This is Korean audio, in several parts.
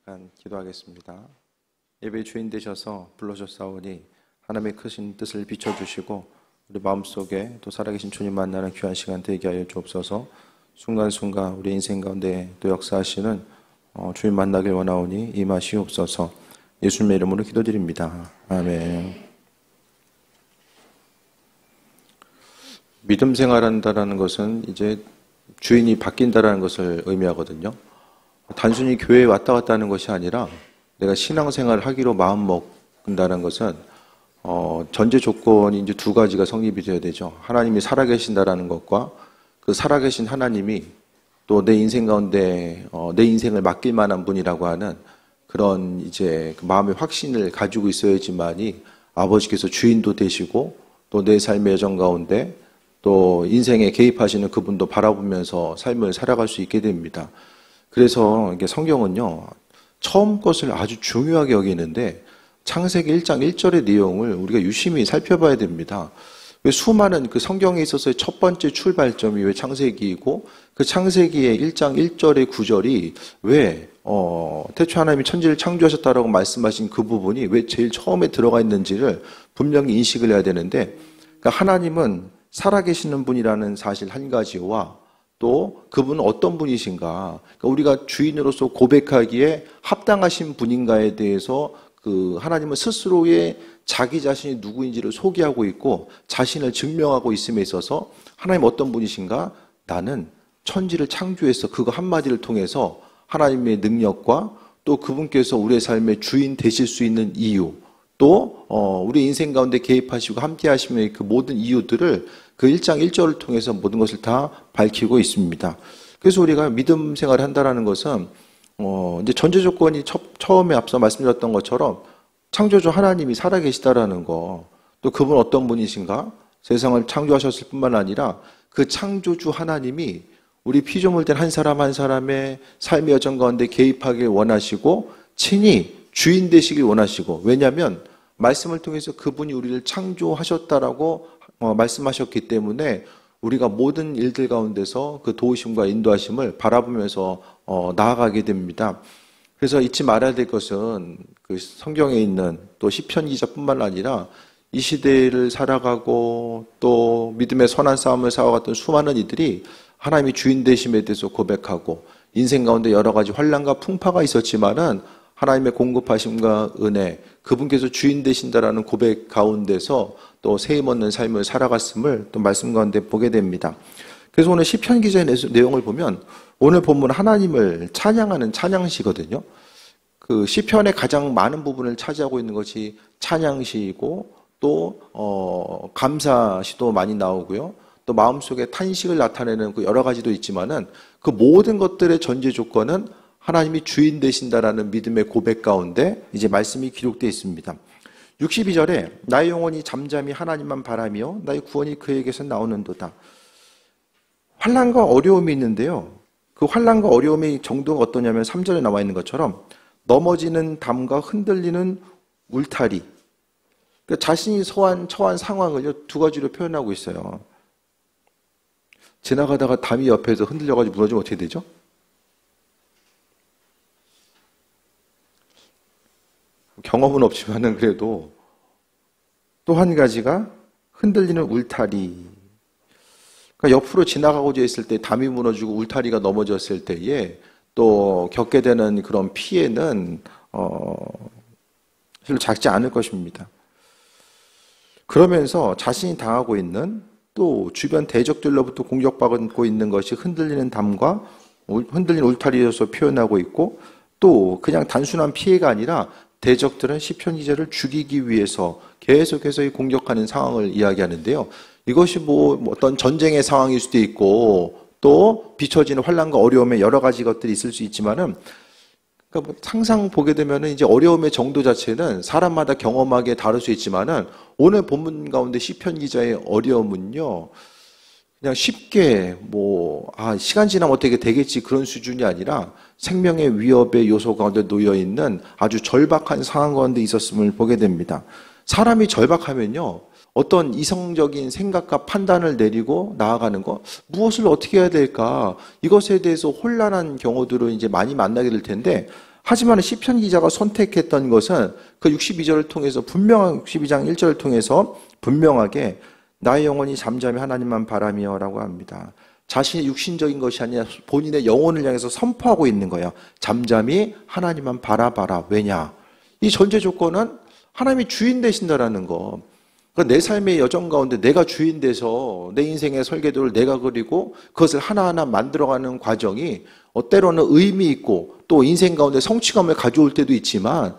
잠깐 기도하겠습니다. 예배의 주인 되셔서 불러주셨사오니 하나님의 크신 뜻을 비춰주시고 우리 마음속에 또 살아계신 주님 만나는 귀한 시간 되게 하여 주옵소서. 순간순간 우리 인생 가운데 또 역사하시는 주님 만나길 원하오니 임하시옵소서. 예수님의 이름으로 기도드립니다. 아멘. 믿음 생활한다라는 것은 이제 주인이 바뀐다라는 것을 의미하거든요. 단순히 교회에 왔다 갔다 하는 것이 아니라 내가 신앙생활을 하기로 마음 먹는다는 것은 전제 조건이 이제 두 가지가 성립이 되어야 되죠. 하나님이 살아계신다라는 것과 그 살아계신 하나님이 또 내 인생 가운데 내 인생을 맡길 만한 분이라고 하는 그런 이제 그 마음의 확신을 가지고 있어야지만이 아버지께서 주인도 되시고 또 내 삶의 여정 가운데 또 인생에 개입하시는 그분도 바라보면서 삶을 살아갈 수 있게 됩니다. 그래서 이게 성경은요, 처음 것을 아주 중요하게 여기는데 창세기 1장 1절의 내용을 우리가 유심히 살펴봐야 됩니다. 왜 수많은 그 성경에 있어서의 첫 번째 출발점이 왜 창세기이고 그 창세기의 1장 1절의 구절이 왜 태초에 하나님이 천지를 창조하셨다라고 말씀하신 그 부분이 왜 제일 처음에 들어가 있는지를 분명히 인식을 해야 되는데, 그러니까 하나님은 살아계시는 분이라는 사실 한 가지와 또 그분은 어떤 분이신가, 그러니까 우리가 주인으로서 고백하기에 합당하신 분인가에 대해서 그 하나님은 스스로의 자기 자신이 누구인지를 소개하고 있고 자신을 증명하고 있음에 있어서 하나님 어떤 분이신가, 나는 천지를 창조해서 그거 한마디를 통해서 하나님의 능력과 또 그분께서 우리의 삶의 주인 되실 수 있는 이유, 또 우리 인생 가운데 개입하시고 함께 하시는 그 모든 이유들을 그 1장 1절을 통해서 모든 것을 다 밝히고 있습니다. 그래서 우리가 믿음 생활을 한다는 것은 이제 전제 조건이 처음에 앞서 말씀드렸던 것처럼 창조주 하나님이 살아계시다라는 거, 또 그분 어떤 분이신가, 세상을 창조하셨을 뿐만 아니라 그 창조주 하나님이 우리 피조물된 한 사람 한 사람의 삶의 여정 가운데 개입하길 원하시고 친히 주인 되시길 원하시고, 왜냐하면 말씀을 통해서 그분이 우리를 창조하셨다라고 말씀하셨기 때문에 우리가 모든 일들 가운데서 그 도우심과 인도하심을 바라보면서 나아가게 됩니다. 그래서 잊지 말아야 될 것은 그 성경에 있는 또 시편 기자뿐만 아니라 이 시대를 살아가고 또 믿음의 선한 싸움을 싸워갔던 수많은 이들이 하나님이 주인 되심에 대해서 고백하고 인생 가운데 여러 가지 환난과 풍파가 있었지만은 하나님의 공급하심과 은혜, 그분께서 주인 되신다라는 고백 가운데서 또 세임 얻는 삶을 살아갔음을 또 말씀 가운데 보게 됩니다. 그래서 오늘 시편 기자의 내용을 보면 오늘 본문 하나님을 찬양하는 찬양시거든요. 그 시편의 가장 많은 부분을 차지하고 있는 것이 찬양시이고 또 감사시도 많이 나오고요. 또 마음속에 탄식을 나타내는 그 여러 가지도 있지만은 그 모든 것들의 전제 조건은 하나님이 주인 되신다라는 믿음의 고백 가운데 이제 말씀이 기록되어 있습니다. 62절에 나의 영혼이 잠잠히 하나님만 바라며 나의 구원이 그에게서 나오는도다. 환난과 어려움이 있는데요. 그 환난과 어려움의 정도가 어떠냐면 3절에 나와 있는 것처럼 넘어지는 담과 흔들리는 울타리. 그러니까 자신이 처한 상황을 두 가지로 표현하고 있어요. 지나가다가 담이 옆에서 흔들려가지고 무너지면 어떻게 되죠? 경험은 없지만은 그래도 또 한 가지가 흔들리는 울타리. 그러니까 옆으로 지나가고자 했을 때 담이 무너지고 울타리가 넘어졌을 때에 또 겪게 되는 그런 피해는 별로 작지 않을 것입니다. 그러면서 자신이 당하고 있는 또 주변 대적들로부터 공격받고 있는 것이 흔들리는 담과 흔들리는 울타리여서 표현하고 있고, 또 그냥 단순한 피해가 아니라 대적들은 시편 기자를 죽이기 위해서 계속해서 공격하는 상황을 이야기하는데요. 이것이 뭐 어떤 전쟁의 상황일 수도 있고 또 비춰지는 환난과 어려움의 여러 가지 것들이 있을 수 있지만은, 그러니까 항상 보게 되면은 이제 어려움의 정도 자체는 사람마다 경험하기에 다를 수 있지만은 오늘 본문 가운데 시편 기자의 어려움은요, 그냥 쉽게 시간 지나면 어떻게 되겠지 그런 수준이 아니라 생명의 위협의 요소 가운데 놓여 있는 아주 절박한 상황 가운데 있었음을 보게 됩니다. 사람이 절박하면요, 어떤 이성적인 생각과 판단을 내리고 나아가는 것, 무엇을 어떻게 해야 될까, 이것에 대해서 혼란한 경우들을 이제 많이 만나게 될 텐데, 하지만 시편 기자가 선택했던 것은 그 62절을 통해서 62장 1절을 통해서 분명하게 나의 영혼이 잠잠히 하나님만 바라며 라고 합니다. 자신의 육신적인 것이 아니라 본인의 영혼을 향해서 선포하고 있는 거예요. 잠잠히 하나님만 바라봐라. 왜냐? 이 전제 조건은 하나님이 주인 되신다라는 거. 그러니까 내 삶의 여정 가운데 내가 주인 돼서 내 인생의 설계도를 내가 그리고 그것을 하나하나 만들어가는 과정이 때로는 의미 있고 또 인생 가운데 성취감을 가져올 때도 있지만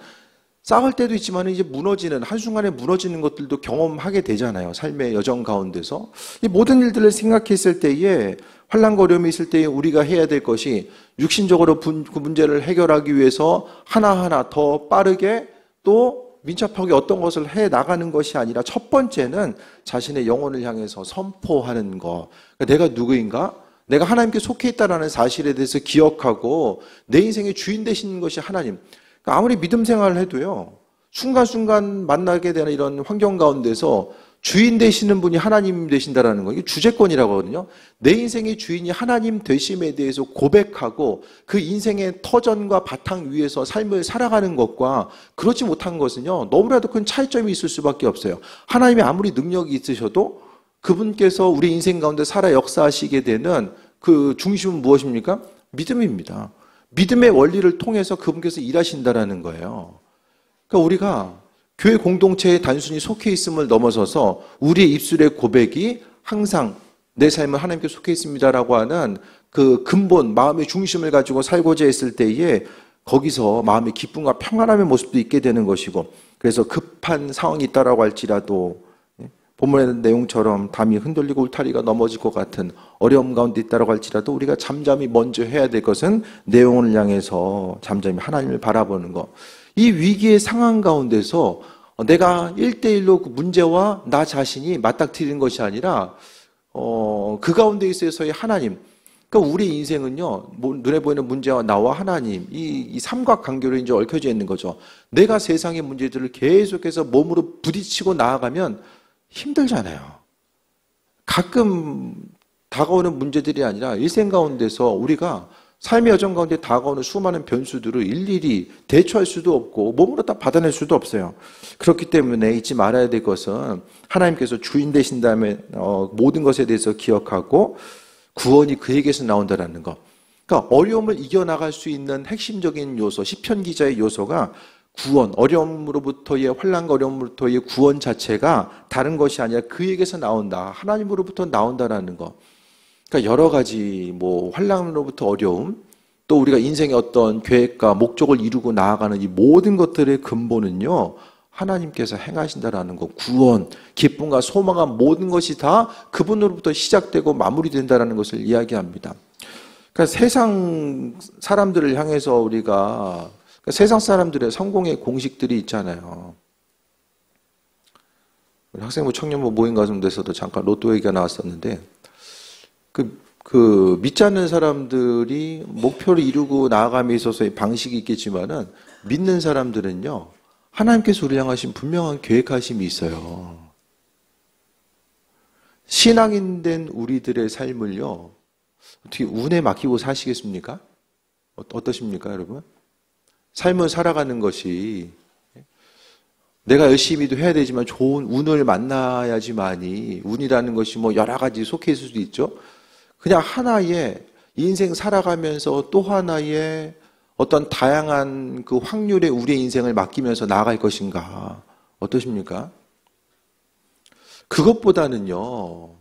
쌓을 때도 있지만 이제 무너지는, 한순간에 무너지는 것들도 경험하게 되잖아요. 삶의 여정 가운데서. 이 모든 일들을 생각했을 때에 환난과 어려움이 있을 때에 우리가 해야 될 것이 육신적으로 그 문제를 해결하기 위해서 하나하나 더 빠르게 또 민첩하게 어떤 것을 해 나가는 것이 아니라 첫 번째는 자신의 영혼을 향해서 선포하는 것. 내가 누구인가? 내가 하나님께 속해 있다는 사실에 대해서 기억하고 내 인생의 주인 되시는 것이 하나님. 아무리 믿음 생활을 해도요, 순간순간 만나게 되는 이런 환경 가운데서 주인 되시는 분이 하나님 되신다라는 거, 이게 주제권이라고 하거든요. 내 인생의 주인이 하나님 되심에 대해서 고백하고 그 인생의 터전과 바탕 위에서 삶을 살아가는 것과 그렇지 못한 것은요, 너무나도 큰 차이점이 있을 수밖에 없어요. 하나님이 아무리 능력이 있으셔도 그분께서 우리 인생 가운데 살아 역사하시게 되는 그 중심은 무엇입니까? 믿음입니다. 믿음의 원리를 통해서 그분께서 일하신다라는 거예요. 그러니까 우리가 교회 공동체에 단순히 속해 있음을 넘어서서 우리의 입술의 고백이 항상 내 삶은 하나님께 속해 있습니다라고 하는 그 근본, 마음의 중심을 가지고 살고자 했을 때에 거기서 마음의 기쁨과 평안함의 모습도 있게 되는 것이고, 그래서 급한 상황이 있다라고 할지라도 본문의 내용처럼 담이 흔들리고 울타리가 넘어질 것 같은 어려움 가운데 있다고 할지라도 우리가 잠잠히 먼저 해야 될 것은 내 영혼을 향해서 잠잠히 하나님을 바라보는 것. 이 위기의 상황 가운데서 내가 1대1로 그 문제와 나 자신이 맞닥뜨리는 것이 아니라 그 가운데 있어서의 하나님. 그러니까 우리 인생은요, 눈에 보이는 문제와 나와 하나님, 이 삼각관계로 이제 얽혀져 있는 거죠. 내가 세상의 문제들을 계속해서 몸으로 부딪히고 나아가면 힘들잖아요. 가끔 다가오는 문제들이 아니라 일생 가운데서 우리가 삶의 여정 가운데 다가오는 수많은 변수들을 일일이 대처할 수도 없고 몸으로 다 받아낼 수도 없어요. 그렇기 때문에 잊지 말아야 될 것은 하나님께서 주인 되신 다음에 모든 것에 대해서 기억하고 구원이 그에게서 나온다는 것. 그러니까 어려움을 이겨나갈 수 있는 핵심적인 요소, 시편 기자의 요소가 구원, 어려움으로부터의 환난과 어려움으로부터의 구원 자체가 다른 것이 아니라 그에게서 나온다. 하나님으로부터 나온다라는 것. 그러니까 여러 가지 환난으로부터 어려움, 또 우리가 인생의 어떤 계획과 목적을 이루고 나아가는 이 모든 것들의 근본은요, 하나님께서 행하신다라는 것. 구원, 기쁨과 소망한 모든 것이 다 그분으로부터 시작되고 마무리된다라는 것을 이야기합니다. 그러니까 세상 사람들을 향해서 우리가 세상 사람들의 성공의 공식들이 있잖아요. 학생부 청년부 모임 가운데서도 잠깐 로또 얘기가 나왔었는데, 믿지 않는 사람들이 목표를 이루고 나아감에 있어서의 방식이 있겠지만은, 믿는 사람들은요, 하나님께서 우리를 향하신 분명한 계획하심이 있어요. 신앙인 된 우리들의 삶을요, 어떻게 운에 맡기고 사시겠습니까? 어떠십니까, 여러분? 삶을 살아가는 것이 내가 열심히도 해야 되지만 좋은 운을 만나야지만이, 운이라는 것이 여러 가지 속해 있을 수도 있죠. 그냥 하나의 인생 살아가면서 또 하나의 어떤 다양한 그 확률에 우리의 인생을 맡기면서 나아갈 것인가? 어떠십니까? 그것보다는요,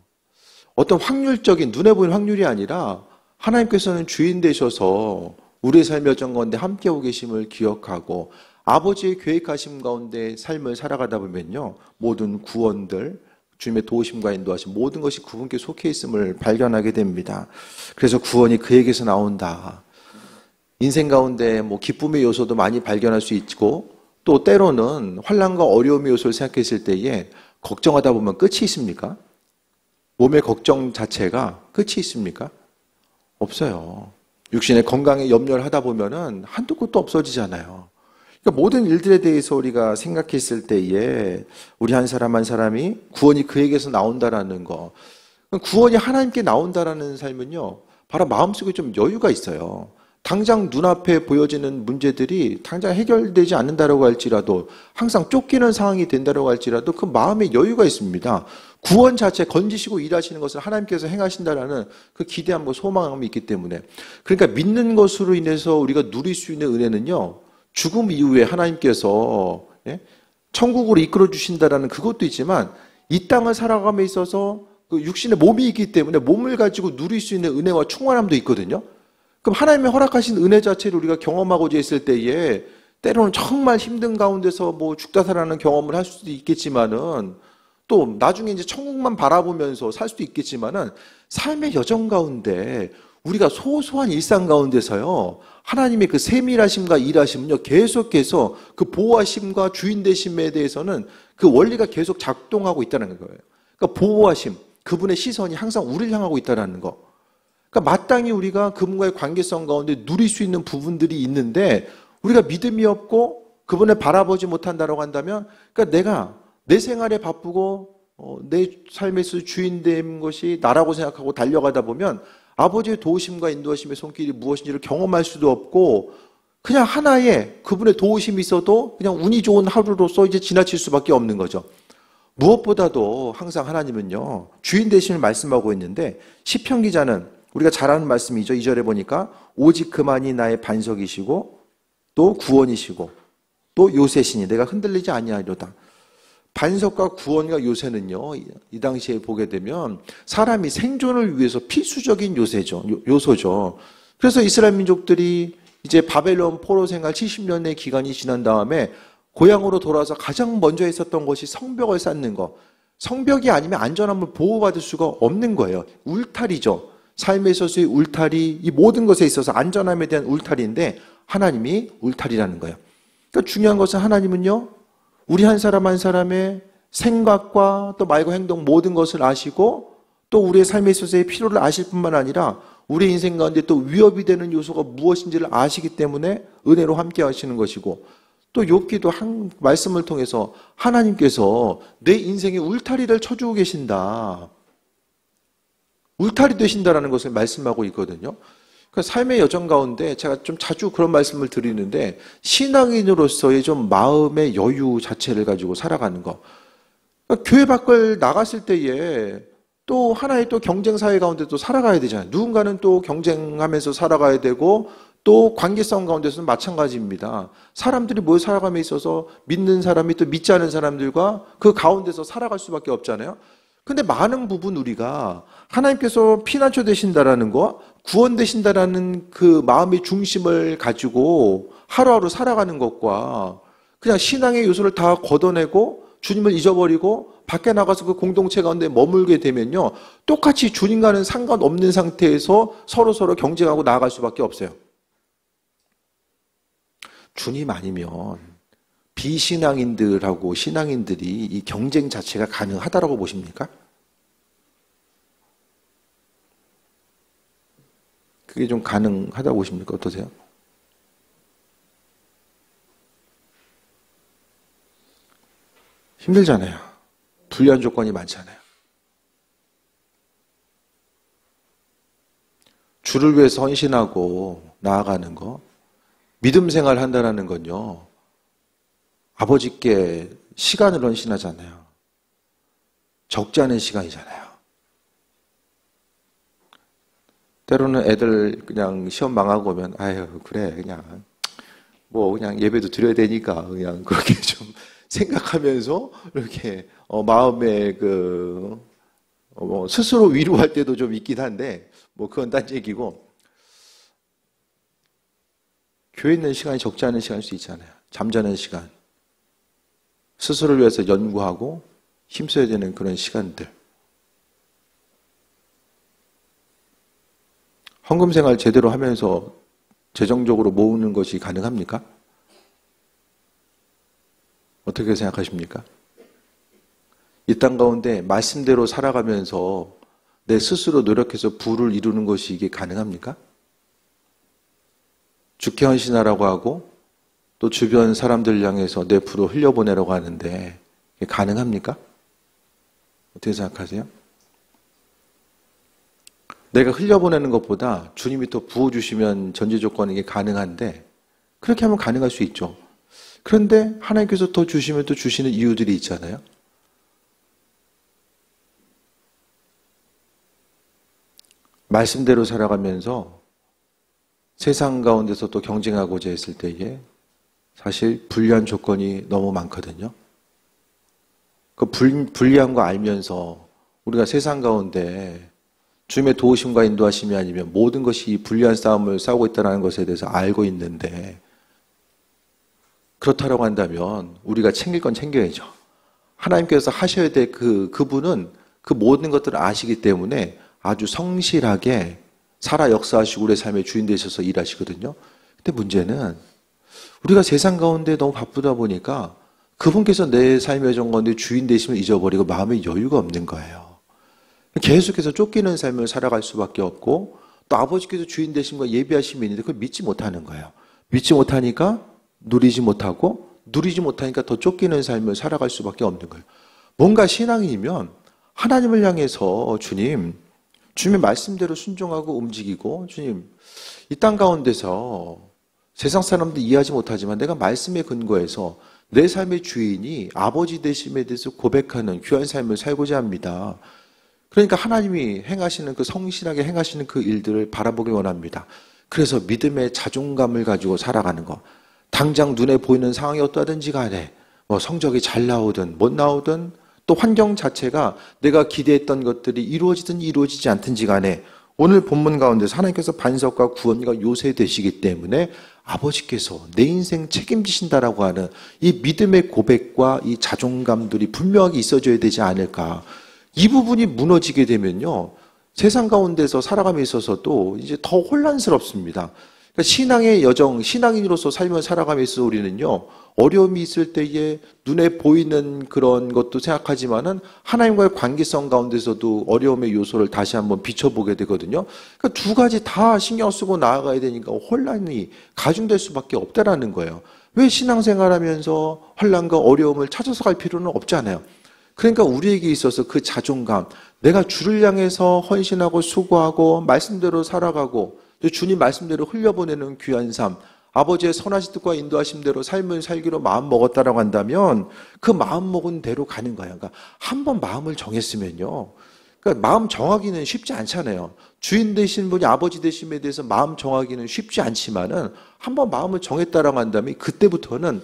어떤 확률적인, 눈에 보이는 확률이 아니라 하나님께서는 주인 되셔서 우리의 삶의 여정 가운데 함께하고 계심을 기억하고 아버지의 계획하심 가운데 삶을 살아가다 보면요, 모든 구원들, 주님의 도우심과 인도하심, 모든 것이 그분께 속해 있음을 발견하게 됩니다. 그래서 구원이 그에게서 나온다. 인생 가운데 기쁨의 요소도 많이 발견할 수 있고, 또 때로는 환난과 어려움의 요소를 생각했을 때에 걱정하다 보면 끝이 있습니까? 몸의 걱정 자체가 끝이 있습니까? 없어요. 육신의 건강에 염려를 하다 보면은 한도 끝도 없어지잖아요. 그러니까 모든 일들에 대해서 우리가 생각했을 때에 우리 한 사람 한 사람이 구원이 그에게서 나온다라는 거. 구원이 하나님께 나온다라는 삶은요, 바로 마음속에 좀 여유가 있어요. 당장 눈앞에 보여지는 문제들이 당장 해결되지 않는다라고 할지라도 항상 쫓기는 상황이 된다라고 할지라도 그 마음에 여유가 있습니다. 구원 자체 건지시고 일하시는 것을 하나님께서 행하신다라는 그 기대함과 소망함이 있기 때문에 그러니까 믿는 것으로 인해서 우리가 누릴 수 있는 은혜는요. 죽음 이후에 하나님께서 천국으로 이끌어 주신다라는 그것도 있지만 이 땅을 살아감에 있어서 그 육신의 몸이 있기 때문에 몸을 가지고 누릴 수 있는 은혜와 충만함도 있거든요. 그럼 하나님의 허락하신 은혜 자체를 우리가 경험하고자 했을 때에 때로는 정말 힘든 가운데서 뭐 죽다 살아나는 경험을 할 수도 있겠지만은 또 나중에 이제 천국만 바라보면서 살 수도 있겠지만은 삶의 여정 가운데 우리가 소소한 일상 가운데서요 하나님의 그 세밀하심과 일하심은요 계속해서 그 보호하심과 주인 되심에 대해서는 그 원리가 계속 작동하고 있다는 거예요. 그러니까 보호하심, 그분의 시선이 항상 우리를 향하고 있다는 거. 그러니까 마땅히 우리가 그분과의 관계성 가운데 누릴 수 있는 부분들이 있는데 우리가 믿음이 없고 그분을 바라보지 못한다고 한다면 그러니까 내가 내 생활에 바쁘고 내 삶에서 주인 된 것이 나라고 생각하고 달려가다 보면 아버지의 도우심과 인도하심의 손길이 무엇인지를 경험할 수도 없고 그냥 하나의 그분의 도우심이 있어도 그냥 운이 좋은 하루로서 이제 지나칠 수밖에 없는 거죠. 무엇보다도 항상 하나님은요 주인 되심을 말씀하고 있는데 시편 기자는 우리가 잘 아는 말씀이죠. 2절에 보니까 오직 그만이 나의 반석이시고 또 구원이시고 또 요새시니 내가 흔들리지 아니하리로다. 반석과 구원과 요새는요. 이 당시에 보게 되면 사람이 생존을 위해서 필수적인 요소죠. 그래서 이스라엘 민족들이 이제 바벨론 포로 생활 70년의 기간이 지난 다음에 고향으로 돌아와서 가장 먼저 했었던 것이 성벽을 쌓는 거. 성벽이 아니면 안전함을 보호받을 수가 없는 거예요. 울타리죠. 삶에 있어서의 울타리, 이 모든 것에 있어서 안전함에 대한 울타리인데 하나님이 울타리라는 거예요. 그러니까 중요한 것은 하나님은요. 우리 한 사람 한 사람의 생각과 또 말과 행동 모든 것을 아시고 또 우리의 삶에 있어서의 필요를 아실 뿐만 아니라 우리 인생 가운데 또 위협이 되는 요소가 무엇인지를 아시기 때문에 은혜로 함께 하시는 것이고 또 욥기도 한 말씀을 통해서 하나님께서 내 인생의 울타리를 쳐주고 계신다. 울타리 되신다라는 것을 말씀하고 있거든요. 그러니까 삶의 여정 가운데 제가 좀 자주 그런 말씀을 드리는데 신앙인으로서의 좀 마음의 여유 자체를 가지고 살아가는 거. 그러니까 교회 밖을 나갔을 때에 또 하나의 또 경쟁 사회 가운데 또 살아가야 되잖아요. 누군가는 또 경쟁하면서 살아가야 되고 또 관계성 가운데서는 마찬가지입니다. 사람들이 모여 살아감에 있어서 믿는 사람이 또 믿지 않은 사람들과 그 가운데서 살아갈 수밖에 없잖아요. 근데 많은 부분 우리가 하나님께서 피난처 되신다라는 거, 구원 되신다라는 그 마음의 중심을 가지고 하루하루 살아가는 것과 그냥 신앙의 요소를 다 걷어내고 주님을 잊어버리고 밖에 나가서 그 공동체 가운데 머물게 되면요. 똑같이 주님과는 상관없는 상태에서 서로 경쟁하고 나아갈 수밖에 없어요. 주님 아니면 비신앙인들하고 신앙인들이 이 경쟁 자체가 가능하다라고 보십니까? 그게 좀 가능하다고 보십니까? 어떠세요? 힘들잖아요. 불리한 조건이 많잖아요. 주를 위해서 헌신하고 나아가는 거, 믿음 생활 한다는 건요. 아버지께 시간을 헌신하잖아요. 적지 않은 시간이잖아요. 때로는 애들 그냥 시험 망하고 오면 아유 그래 그냥 뭐 그냥 예배도 드려야 되니까 그냥 그렇게 좀 생각하면서 이렇게 마음에 스스로 위로할 때도 좀 있긴 한데 뭐 그건 딴 얘기고 교회 있는 시간이 적지 않은 시간일 수 있잖아요. 잠자는 시간. 스스로를 위해서 연구하고 힘써야 되는 그런 시간들. 헌금 생활 제대로 하면서 재정적으로 모으는 것이 가능합니까? 어떻게 생각하십니까? 이 땅 가운데 말씀대로 살아가면서 내 스스로 노력해서 부를 이루는 것이 이게 가능합니까? 주께 헌신하라고 하고 또 주변 사람들 향해서 내 부를 흘려보내라고 하는데 이게 가능합니까? 어떻게 생각하세요? 내가 흘려보내는 것보다 주님이 더 부어주시면 전제 조건이 이게 가능한데 그렇게 하면 가능할 수 있죠. 그런데 하나님께서 더 주시면 또 주시는 이유들이 있잖아요. 말씀대로 살아가면서 세상 가운데서 또 경쟁하고자 했을 때에 사실 불리한 조건이 너무 많거든요. 그 불리한 거 알면서 우리가 세상 가운데 주님의 도우심과 인도하심이 아니면 모든 것이 불리한 싸움을 싸우고 있다는 것에 대해서 알고 있는데 그렇다고 한다면 우리가 챙길 건 챙겨야죠. 하나님께서 하셔야 될 그분은 그 모든 것들을 아시기 때문에 아주 성실하게 살아 역사하시고 우리의 삶의 주인 되셔서 일하시거든요. 근데 문제는 우리가 세상 가운데 너무 바쁘다 보니까 그분께서 내 삶의 정건데 주인 되심을 잊어버리고 마음에 여유가 없는 거예요. 계속해서 쫓기는 삶을 살아갈 수밖에 없고 또 아버지께서 주인 되심과 예비하심이 있는데 그걸 믿지 못하는 거예요. 믿지 못하니까 누리지 못하고 누리지 못하니까 더 쫓기는 삶을 살아갈 수밖에 없는 거예요. 뭔가 신앙이면 하나님을 향해서 주님의 말씀대로 순종하고 움직이고 주님 이 땅 가운데서 세상 사람들 이해하지 못하지만 내가 말씀에 근거해서 내 삶의 주인이 아버지 되심에 대해서 고백하는 귀한 삶을 살고자 합니다. 그러니까 하나님이 행하시는 그 성실하게 행하시는 그 일들을 바라보기 원합니다. 그래서 믿음의 자존감을 가지고 살아가는 것. 당장 눈에 보이는 상황이 어떠하든지 간에 뭐 성적이 잘 나오든 못 나오든 또 환경 자체가 내가 기대했던 것들이 이루어지든 이루어지지 않든지 간에 오늘 본문 가운데서 하나님께서 반석과 구원과 요새 되시기 때문에 아버지께서 내 인생 책임지신다라고 하는 이 믿음의 고백과 이 자존감들이 분명하게 있어줘야 되지 않을까. 이 부분이 무너지게 되면요. 세상 가운데서 살아감에 있어서도 이제 더 혼란스럽습니다. 그러니까 신앙의 여정, 신앙인으로서 삶을 살아감에 있어서 우리는요, 어려움이 있을 때에 눈에 보이는 그런 것도 생각하지만은 하나님과의 관계성 가운데서도 어려움의 요소를 다시 한번 비춰보게 되거든요. 그러니까 두 가지 다 신경 쓰고 나아가야 되니까 혼란이 가중될 수밖에 없다라는 거예요. 왜 신앙생활 하면서 혼란과 어려움을 찾아서 갈 필요는 없잖아요. 그러니까 우리에게 있어서 그 자존감, 내가 주를 향해서 헌신하고 수고하고 말씀대로 살아가고 주님 말씀대로 흘려보내는 귀한 삶, 아버지의 선하신 뜻과 인도하심대로 삶을 살기로 마음 먹었다라고 한다면 그 마음 먹은 대로 가는 거예요. 그러니까 한번 마음을 정했으면요. 그러니까 마음 정하기는 쉽지 않잖아요. 주인 되신 분이 아버지 되심에 대해서 마음 정하기는 쉽지 않지만은 한번 마음을 정했다라고 한다면 그때부터는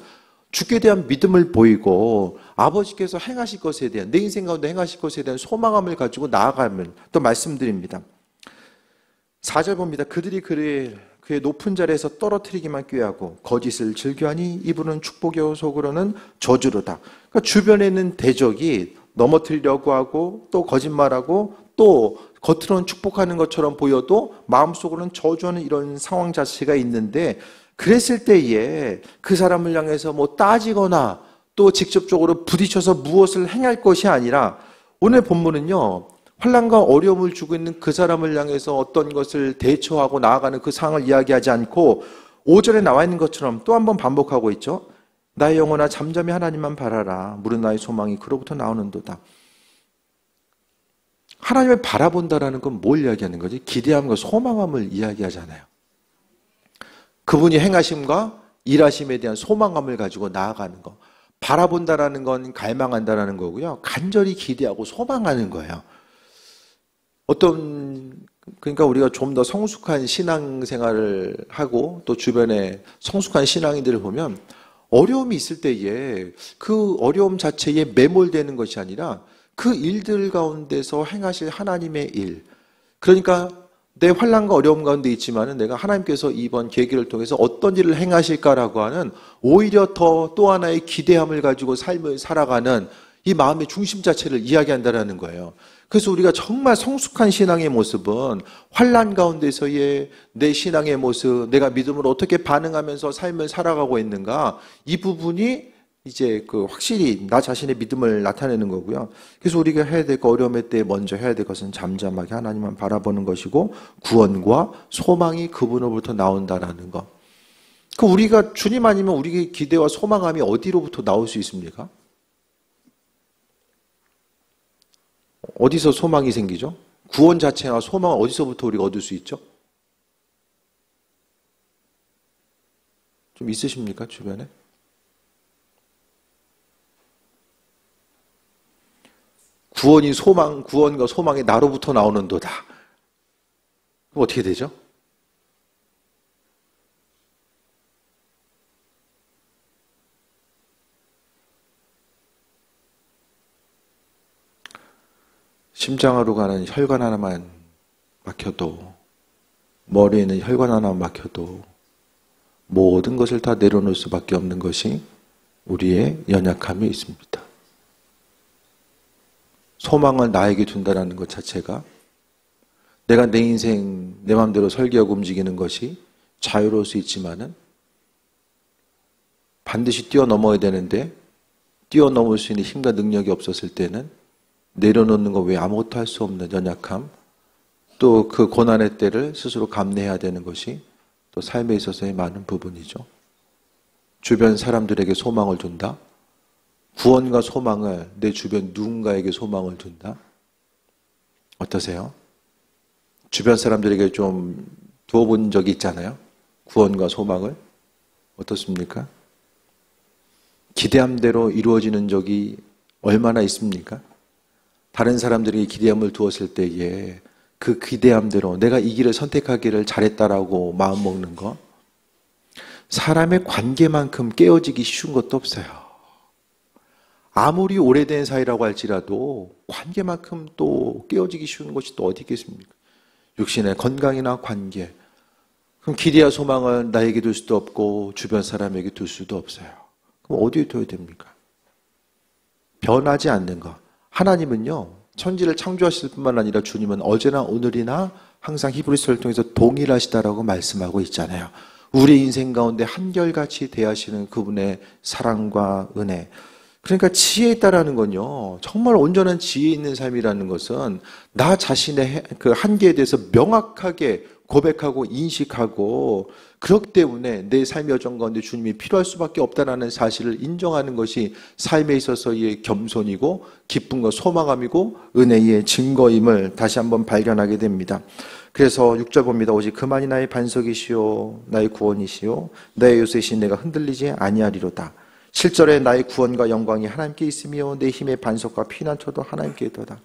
주께 대한 믿음을 보이고 아버지께서 행하실 것에 대한 내 인생 가운데 행하실 것에 대한 소망함을 가지고 나아가면 또 말씀드립니다. 4절 봅니다. 그들이 그의 높은 자리에서 떨어뜨리기만 꾀하고 거짓을 즐겨하니 이분은 축복이요 속으로는 저주로다. 그러니까 주변에 있는 대적이 넘어뜨리려고 하고 또 거짓말하고 또 겉으로는 축복하는 것처럼 보여도 마음속으로는 저주하는 이런 상황 자체가 있는데 그랬을 때에 그 사람을 향해서 뭐 따지거나 또 직접적으로 부딪혀서 무엇을 행할 것이 아니라 오늘 본문은요. 환난과 어려움을 주고 있는 그 사람을 향해서 어떤 것을 대처하고 나아가는 그 상황을 이야기하지 않고 5절에 나와 있는 것처럼 또 한 번 반복하고 있죠. 나의 영혼아 잠잠히 하나님만 바라라. 무릇 나의 소망이 그로부터 나오는도다. 하나님을 바라본다라는 건 뭘 이야기하는 거지? 기대함과 소망함을 이야기하잖아요. 그분이 행하심과 일하심에 대한 소망함을 가지고 나아가는 거. 바라본다라는 건 갈망한다라는 거고요. 간절히 기대하고 소망하는 거예요. 그러니까 우리가 좀 더 성숙한 신앙생활을 하고 또 주변에 성숙한 신앙인들을 보면 어려움이 있을 때에 그 어려움 자체에 매몰되는 것이 아니라 그 일들 가운데서 행하실 하나님의 일. 그러니까 내 환난과 어려움 가운데 있지만은 내가 하나님께서 이번 계기를 통해서 어떤 일을 행하실까라고 하는 오히려 또 하나의 기대함을 가지고 삶을 살아가는 이 마음의 중심 자체를 이야기한다라는 거예요. 그래서 우리가 정말 성숙한 신앙의 모습은 환난 가운데서의 내 신앙의 모습, 내가 믿음으로 어떻게 반응하면서 삶을 살아가고 있는가, 이 부분이 이제 확실히 나 자신의 믿음을 나타내는 거고요. 그래서 우리가 해야 될 거, 어려움의 때에 먼저 해야 될 것은 잠잠하게 하나님만 바라보는 것이고 구원과 소망이 그분으로부터 나온다라는 것. 우리가 주님 아니면 우리의 기대와 소망함이 어디로부터 나올 수 있습니까? 어디서 소망이 생기죠? 구원 자체나 소망을 어디서부터 우리가 얻을 수 있죠? 좀 있으십니까, 주변에? 구원과 소망이 나로부터 나오는도다. 그럼 어떻게 되죠? 심장으로 가는 혈관 하나만 막혀도, 머리에 있는 혈관 하나만 막혀도 모든 것을 다 내려놓을 수밖에 없는 것이 우리의 연약함이 있습니다. 소망을 나에게 둔다는 것 자체가 내가 내 인생 내 마음대로 설계하고 움직이는 것이 자유로울 수 있지만은 반드시 뛰어넘어야 되는데 뛰어넘을 수 있는 힘과 능력이 없었을 때는 내려놓는 것 외에 아무것도 할 수 없는 연약함, 또 그 고난의 때를 스스로 감내해야 되는 것이 또 삶에 있어서의 많은 부분이죠. 주변 사람들에게 소망을 둔다. 구원과 소망을 내 주변 누군가에게 소망을 둔다. 어떠세요? 주변 사람들에게 좀 두어본 적이 있잖아요. 구원과 소망을. 어떻습니까? 기대함대로 이루어지는 적이 얼마나 있습니까? 다른 사람들이 기대함을 두었을 때에 그 기대함대로 내가 이 길을 선택하기를 잘했다라고 마음먹는 거, 사람의 관계만큼 깨어지기 쉬운 것도 없어요. 아무리 오래된 사이라고 할지라도 관계만큼 또 깨어지기 쉬운 것이 또 어디 있겠습니까? 육신의 건강이나 관계. 그럼 기대와 소망을 나에게 둘 수도 없고 주변 사람에게 둘 수도 없어요. 그럼 어디에 둬야 됩니까? 변하지 않는 것. 하나님은요, 천지를 창조하실 뿐만 아니라 주님은 어제나 오늘이나 항상 히브리서를 통해서 동일하시다라고 말씀하고 있잖아요. 우리 인생 가운데 한결같이 대하시는 그분의 사랑과 은혜. 그러니까 지혜에 있다라는 건요, 정말 온전한 지혜 있는 삶이라는 것은 나 자신의 그 한계에 대해서 명확하게 고백하고 인식하고, 그렇기 때문에 내 삶의 여정 가운데 주님이 필요할 수밖에 없다는 사실을 인정하는 것이 삶에 있어서의 겸손이고 기쁨과 소망함이고 은혜의 증거임을 다시 한번 발견하게 됩니다. 그래서 6절 봅니다. 오직 그만이 나의 반석이시요 나의 구원이시요 나의 요새이신 내가 흔들리지 아니하리로다. 7절에 나의 구원과 영광이 하나님께 있으며 내 힘의 반석과 피난처도 하나님께 있도다.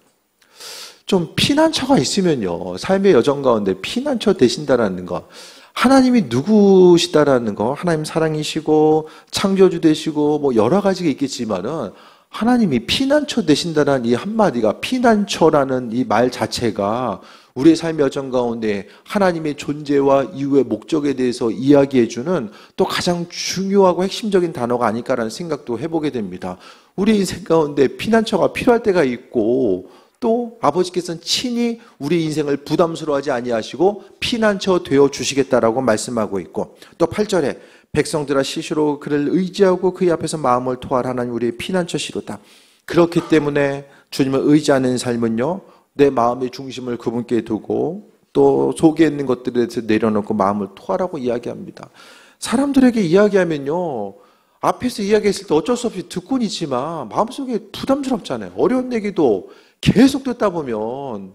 좀 피난처가 있으면요, 삶의 여정 가운데 피난처 되신다라는 거, 하나님이 누구시다라는 거, 하나님 사랑이시고 창조주 되시고 뭐 여러 가지가 있겠지만은 하나님이 피난처 되신다는 이 한마디가, 피난처라는 이 말 자체가 우리의 삶의 여정 가운데 하나님의 존재와 이유의 목적에 대해서 이야기해주는 또 가장 중요하고 핵심적인 단어가 아닐까라는 생각도 해보게 됩니다. 우리 인생 가운데 피난처가 필요할 때가 있고, 또 아버지께서는 친히 우리 인생을 부담스러워하지 아니하시고 피난처 되어 주시겠다라고 말씀하고 있고, 또 8절에 백성들아 시시로 그를 의지하고 그의 앞에서 마음을 토할 하나님 우리의 피난처시로다. 그렇기 때문에 주님을 의지하는 삶은요, 내 마음의 중심을 그분께 두고 또 속에 있는 것들에 대해서 내려놓고 마음을 토하라고 이야기합니다. 사람들에게 이야기하면요, 앞에서 이야기했을 때 어쩔 수 없이 듣고는 있지만 마음속에 부담스럽잖아요. 어려운 얘기도 계속 듣다 보면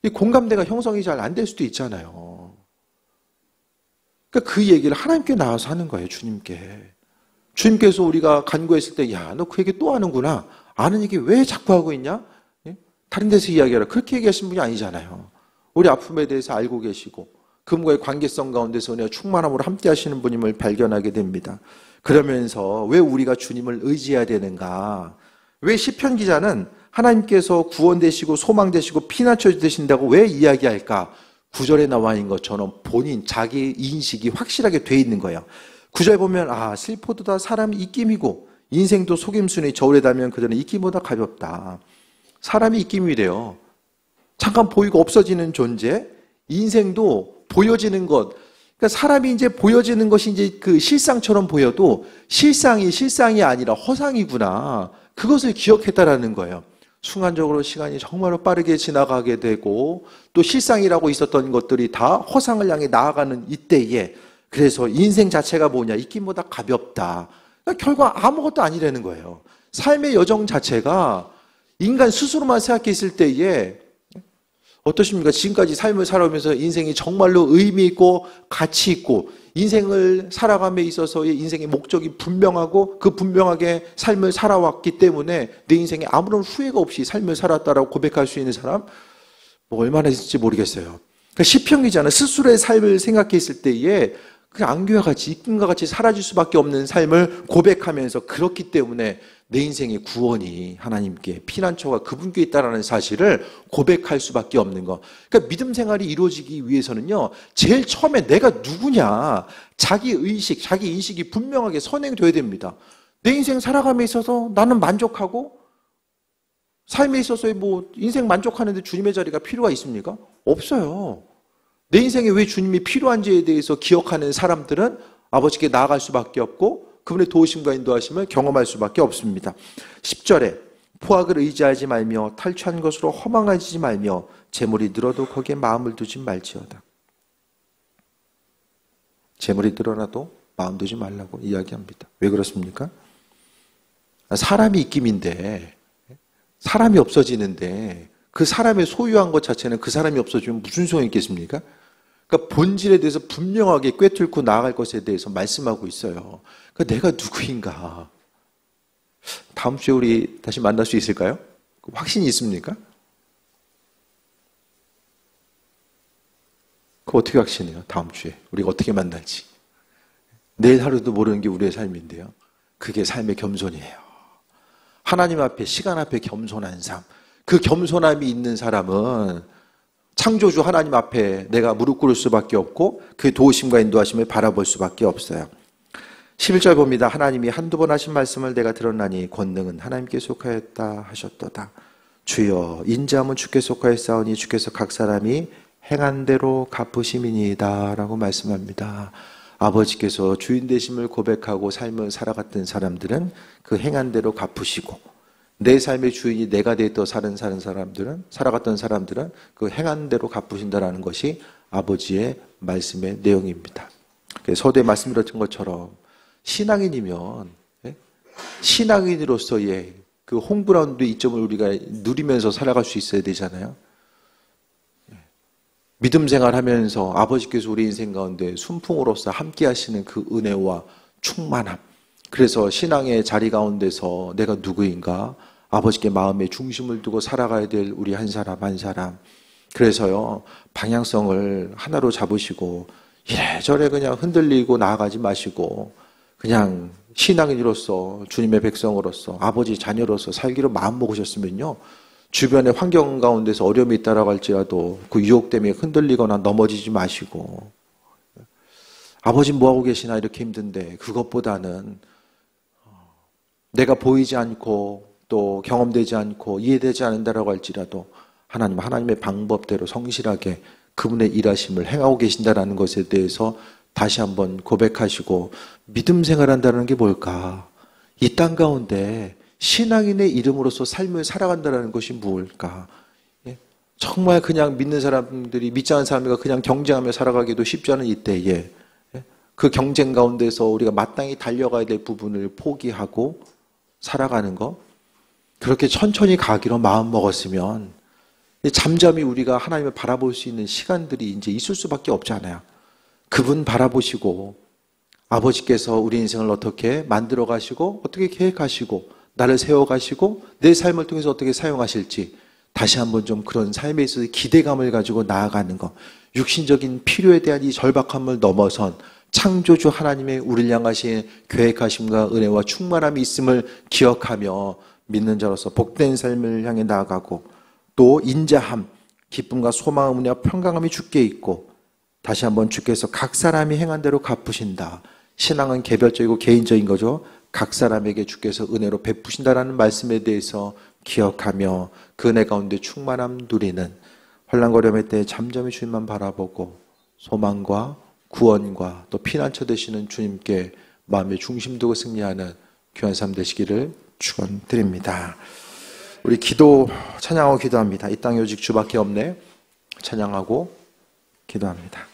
이 공감대가 형성이 잘 안 될 수도 있잖아요. 그러니까 그 얘기를 하나님께 나와서 하는 거예요. 주님께. 주님께서 우리가 간구했을 때, 야, 너 그 얘기 또 하는구나. 아는 얘기 왜 자꾸 하고 있냐? 다른 데서 이야기하라. 그렇게 얘기하신 분이 아니잖아요. 우리 아픔에 대해서 알고 계시고 그분과의 관계성 가운데서 은혜와 충만함으로 함께 하시는 분임을 발견하게 됩니다. 그러면서 왜 우리가 주님을 의지해야 되는가? 왜 시편 기자는 하나님께서 구원 되시고 소망 되시고 피난처 되신다고 왜 이야기할까? 9절에 나와 있는 것처럼 본인 자기 인식이 확실하게 돼 있는 거예요. 9절 보면 슬퍼도다 사람이 입김이고 인생도 속임수니 저울에 달면 그들은 입김보다 가볍다. 사람이 입김이래요. 잠깐 보이고 없어지는 존재, 인생도 보여지는 것. 그러니까 사람이 이제 보여지는 것이 이제 그 실상처럼 보여도 실상이 아니라 허상이구나. 그것을 기억했다라는 거예요. 순간적으로 시간이 정말로 빠르게 지나가게 되고 또 실상이라고 있었던 것들이 다 허상을 향해 나아가는 이때에, 그래서 인생 자체가 뭐냐? 입김보다 가볍다. 그러니까 결과 아무것도 아니라는 거예요. 삶의 여정 자체가 인간 스스로만 생각했을 때에 어떠십니까? 지금까지 삶을 살아오면서 인생이 정말로 의미 있고 가치 있고 인생을 살아감에 있어서의 인생의 목적이 분명하고 그 분명하게 삶을 살아왔기 때문에 내 인생에 아무런 후회가 없이 삶을 살았다라고 고백할 수 있는 사람 뭐 얼마나 있을지 모르겠어요. 그러니까 시편기자는 스스로의 삶을 생각했을 때에 그 안개와 같이 이끈과 같이 사라질 수밖에 없는 삶을 고백하면서 그렇기 때문에 내 인생의 구원이 하나님께 피난처가 그분께 있다는 사실을 고백할 수밖에 없는 거. 그러니까 믿음 생활이 이루어지기 위해서는요, 제일 처음에 내가 누구냐, 자기 의식, 자기 인식이 분명하게 선행되어야 됩니다. 내 인생 살아감에 있어서 나는 만족하고 삶에 있어서의 뭐 인생 만족하는데 주님의 자리가 필요가 있습니까? 없어요. 내 인생에 왜 주님이 필요한지에 대해서 기억하는 사람들은 아버지께 나아갈 수밖에 없고 그분의 도우심과 인도하심을 경험할 수밖에 없습니다. 10절에 포악을 의지하지 말며 탈취한 것으로 허망하지 말며 재물이 늘어도 거기에 마음을 두지 말지어다. 재물이 늘어나도 마음 두지 말라고 이야기합니다. 왜 그렇습니까? 사람이 입김인데 사람이 없어지는데 그 사람의 소유한 것 자체는 그 사람이 없어지면 무슨 소용이 있겠습니까? 그러니까 본질에 대해서 분명하게 꿰뚫고 나아갈 것에 대해서 말씀하고 있어요. 그러니까 내가 누구인가? 다음 주에 우리 다시 만날 수 있을까요? 확신이 있습니까? 그거 어떻게 확신해요? 다음 주에 우리가 어떻게 만날지. 내일 하루도 모르는 게 우리의 삶인데요. 그게 삶의 겸손이에요. 하나님 앞에, 시간 앞에 겸손한 삶. 그 겸손함이 있는 사람은 창조주 하나님 앞에 내가 무릎 꿇을 수밖에 없고 그의 도우심과 인도하심을 바라볼 수밖에 없어요. 11절 봅니다. 하나님이 한두 번 하신 말씀을 내가 들었나니 권능은 하나님께 속하였다 하셨도다. 주여 인자함은 주께 속하였사오니 주께서 각 사람이 행한 대로 갚으심이니이다 라고 말씀합니다. 아버지께서 주인 되심을 고백하고 삶을 살아갔던 사람들은 그 행한 대로 갚으시고 내 삶의 주인이 내가 되어 살아갔던 사람들은 그 행한 대로 갚으신다라는 것이 아버지의 말씀의 내용입니다. 서두에 말씀드렸던 것처럼 신앙인이면 신앙인으로서의 그 홈그라운드 이점을 우리가 누리면서 살아갈 수 있어야 되잖아요. 믿음 생활하면서 아버지께서 우리 인생 가운데 순풍으로서 함께 하시는 그 은혜와 충만함. 그래서 신앙의 자리 가운데서 내가 누구인가? 아버지께 마음의 중심을 두고 살아가야 될 우리 한 사람 한 사람. 그래서요, 방향성을 하나로 잡으시고 이래저래 그냥 흔들리고 나아가지 마시고 그냥 신앙인으로서 주님의 백성으로서 아버지 자녀로서 살기로 마음먹으셨으면요, 주변의 환경 가운데서 어려움이 있다라고 할지라도 그 유혹 때문에 흔들리거나 넘어지지 마시고 아버지 뭐하고 계시나 이렇게 힘든데 그것보다는 내가 보이지 않고 또 경험되지 않고 이해되지 않는다라고 할지라도 하나님의 방법대로 성실하게 그분의 일하심을 행하고 계신다라는 것에 대해서 다시 한번 고백하시고 믿음 생활한다는 게 뭘까? 이 땅 가운데 신앙인의 이름으로서 삶을 살아간다는 것이 무엇일까? 정말 그냥 믿는 사람들이 믿지 않은 사람들과 그냥 경쟁하며 살아가기도 쉽지 않은 이때에 그 경쟁 가운데서 우리가 마땅히 달려가야 될 부분을 포기하고 살아가는 것, 그렇게 천천히 가기로 마음먹었으면 잠잠히 우리가 하나님을 바라볼 수 있는 시간들이 이제 있을 수밖에 없잖아요. 그분 바라보시고 아버지께서 우리 인생을 어떻게 만들어 가시고 어떻게 계획하시고 나를 세워가시고 내 삶을 통해서 어떻게 사용하실지 다시 한번 좀 그런 삶에 있어서 기대감을 가지고 나아가는 것, 육신적인 필요에 대한 이 절박함을 넘어선 창조주 하나님의 우리를 향하신 계획하심과 은혜와 충만함이 있음을 기억하며 믿는 자로서 복된 삶을 향해 나아가고 또 인자함, 기쁨과 소망, 은혜와 평강함이 주께 있고 다시 한번 주께서 각 사람이 행한 대로 갚으신다. 신앙은 개별적이고 개인적인 거죠. 각 사람에게 주께서 은혜로 베푸신다라는 말씀에 대해서 기억하며 그 은혜 가운데 충만함 누리는 환난거림의 때에 잠잠히 주님만 바라보고 소망과 구원과 또 피난처 되시는 주님께 마음의 중심 두고 승리하는 귀한 삶 되시기를 축원드립니다. 우리 찬양하고 기도합니다. 이 땅에 오직 주밖에 없네. 찬양하고 기도합니다.